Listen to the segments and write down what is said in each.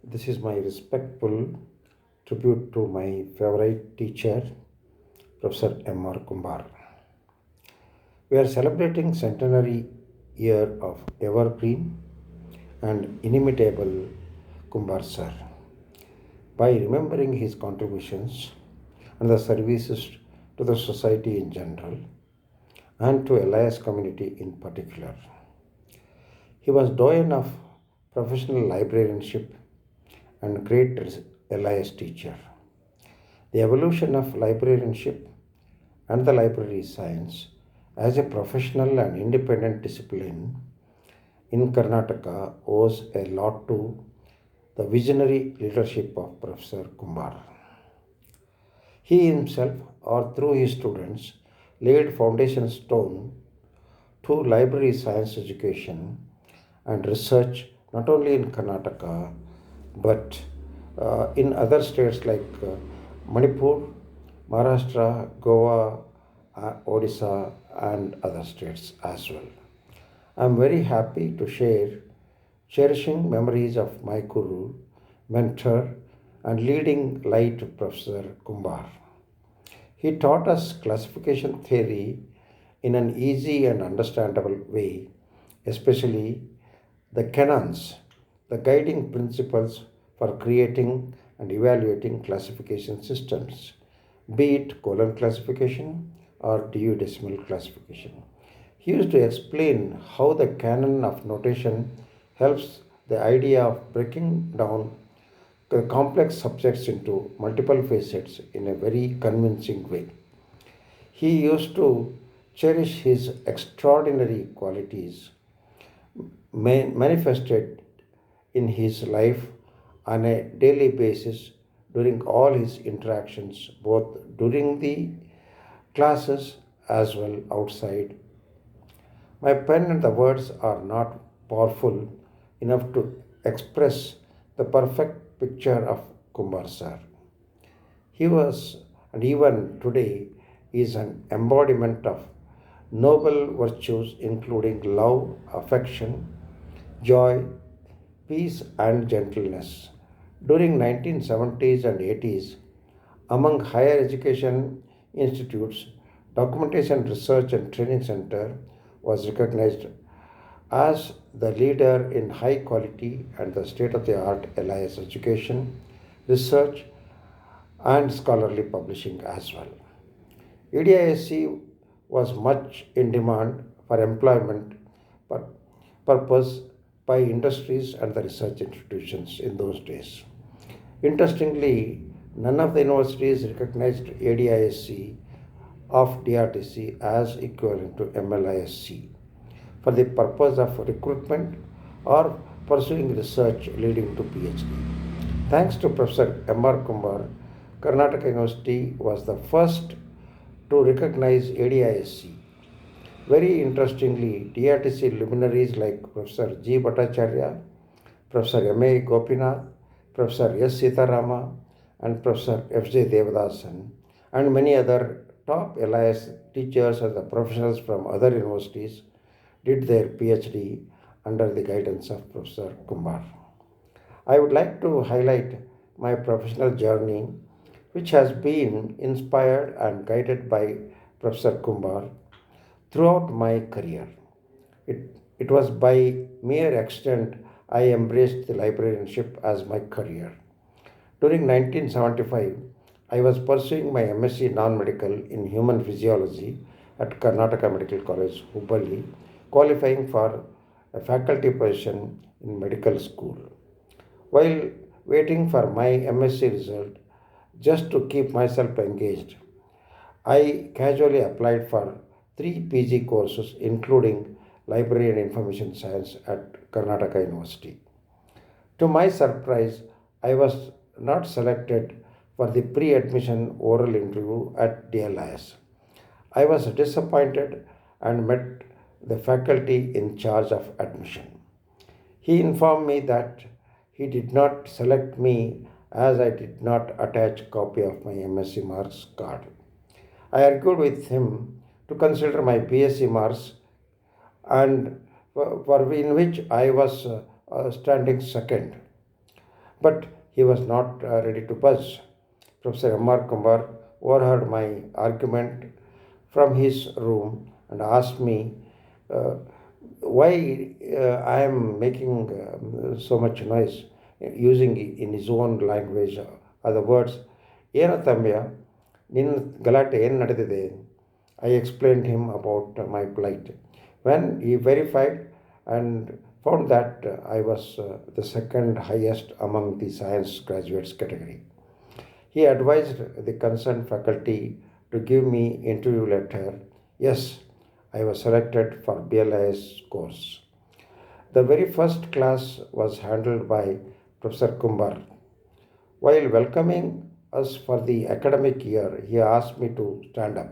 This is my respectful tribute to my favorite teacher, Professor M.R. Kumbar. We are celebrating centenary year of evergreen and inimitable Kumbar sir. By remembering his contributions and the services to the society in general and to LIS community in particular. He was doyen of professional librarianship and great LIS teacher. The evolution of librarianship and the library science as a professional and independent discipline in Karnataka owes a lot to the visionary leadership of Professor Kumbar. He himself, or through his students, laid foundation stone to library science education and research not only in Karnataka but in other states like Manipur, Maharashtra, Goa, Odisha, and other states as well. I am very happy to share cherishing memories of my guru, mentor, and leading light Professor Kumbar. He taught us classification theory in an easy and understandable way, especially the canons, the guiding principles for creating and evaluating classification systems, be it colon classification or duodecimal classification. He used to explain how the canon of notation helps the idea of breaking down the complex subjects into multiple facets in a very convincing way. He used to cherish his extraordinary qualities manifested in his life on a daily basis during all his interactions, both during the classes as well outside. My pen and the words are not powerful enough to express the perfect picture of Kumbar sir. He was, and even today, is an embodiment of noble virtues including love, affection, joy, peace, and gentleness. During 1970s and 80s, among higher education institutes, Documentation Research and Training Center was recognized as the leader in high quality and the state of the art LIS education, research, and scholarly publishing as well. EDISC was much in demand for employment purpose by industries and the research institutions in those days. Interestingly, none of the universities recognized ADISC of DRTC as equivalent to MLISC for the purpose of recruitment or pursuing research leading to PhD. Thanks to Professor M.R. Kumbar, Karnataka University was the first to recognize ADISC. Very interestingly, DRTC luminaries like Professor G. Bhattacharya, Professor M.A. Gopinath, Professor S. Sitarama, and Professor F.J. Devadasan, and many other top LIS teachers and the professionals from other universities did their PhD under the guidance of Professor Kumbar. I would like to highlight my professional journey, which has been inspired and guided by Professor Kumbar throughout my career. It was by mere accident I embraced the librarianship as my career. During 1975, I was pursuing my MSc non-medical in human physiology at Karnataka Medical College, Hubballi, qualifying for a faculty position in medical school. While waiting for my MSc result, just to keep myself engaged, I casually applied for three PG courses, including Library and Information Science at Karnataka University. To my surprise, I was not selected for the pre admission oral interview at DLIS. I was disappointed and met the faculty in charge of admission. He informed me that he did not select me as I did not attach a copy of my MSc marks card. I argued with him to consider my BSc marks and for in which I was standing second. But he was not ready to budge. Professor M.R. Kumbar overheard my argument from his room and asked me uh, why I am making so much noise, using in his own language other words. ಏನು ತಮ್ಯ ನಿನ್ನ ಗಲಾಟೆ ಏನು ನಡೆದಿದೆ? I explained him about my plight. When he verified and found that I was the second highest among the science graduates category, he advised the concerned faculty to give me interview letter. Yes, I was selected for BLIS course. The very first class was handled by Professor Kumbar. While welcoming us for the academic year, he asked me to stand up.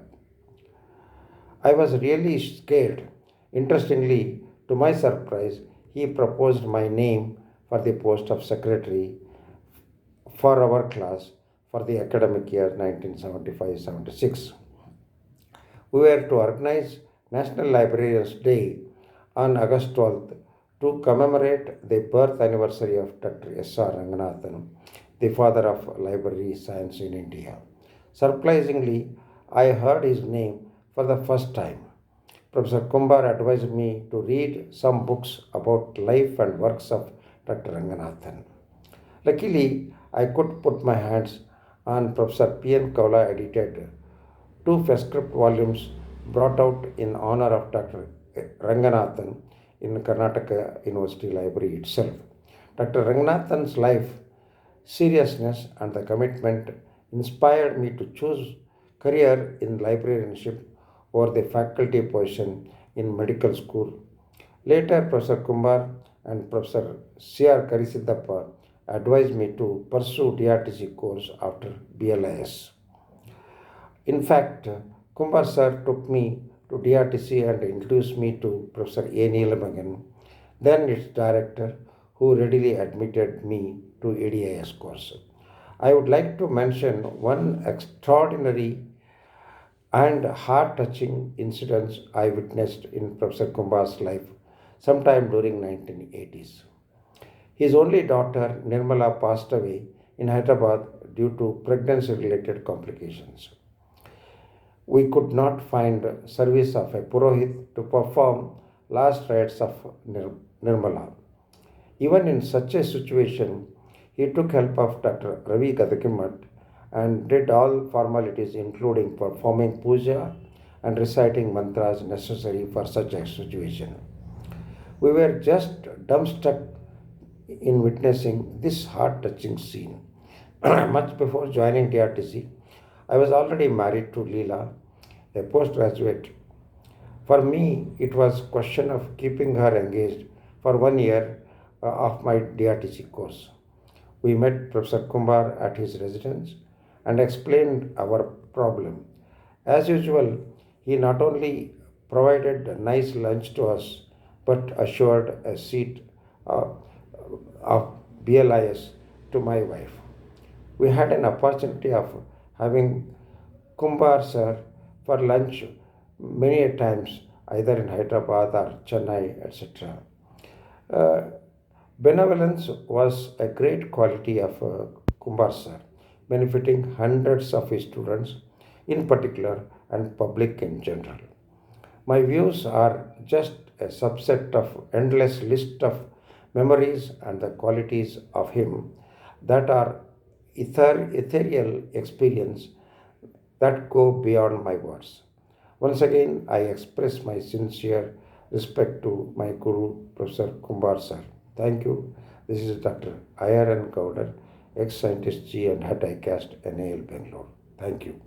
I was really scared. Interestingly, to my surprise, he proposed my name for the post of secretary for our class for the academic year 1975-76. We were to organize National Librarians Day on August 12th to commemorate the birth anniversary of Dr. S.R. Ranganathan, the father of library science in India. Surprisingly, I heard his name for the first time. Professor Kumbar advised me to read some books about life and works of Dr. Ranganathan. Luckily, I could put my hands on Professor P.N. Kaula edited two first-script volumes brought out in honor of Dr. Ranganathan in Karnataka University Library itself. Dr. Ranganathan's life, seriousness, and the commitment inspired me to choose career in librarianship over the faculty position in medical school. Later, Professor Kumbar and Professor C.R. Karisiddappa advised me to pursue DRTC course after BLIS. In fact, Kumbar sir took me to DRTC and introduced me to Professor A. Nagan, then its director, who readily admitted me to ADIS course. I would like to mention one extraordinary and heart-touching incident I witnessed in Professor Kumbar's life sometime during 1980s. His only daughter, Nirmala, passed away in Hyderabad due to pregnancy-related complications. We could not find service of a Purohit to perform last rites of Nirmala. Even in such a situation, he took help of Dr. Ravi Gadakimat and did all formalities including performing puja and reciting mantras necessary for such a situation. We were just dumbstruck in witnessing this heart-touching scene. Much before joining DRTC, I was already married to Leela, a postgraduate. For me, it was a question of keeping her engaged for 1 year of my DRTC course. We met Professor Kumbar at his residence and explained our problem. As usual, he not only provided a nice lunch to us, but assured a seat of BLIS to my wife. We had an opportunity of having Kumbar sir for lunch many a times, either in Hyderabad or Chennai, etc. Benevolence was a great quality of Kumbar sir, benefiting hundreds of his students in particular and public in general. My views are just a subset of endless list of memories and the qualities of him that are ethereal experience that go beyond my words. Once again, I express my sincere respect to my Guru, Professor Kumbar sir. Thank you. This is Dr. Iron Goudar, ex-scientist G and head ICAST, NAL, Bengaluru. Thank you.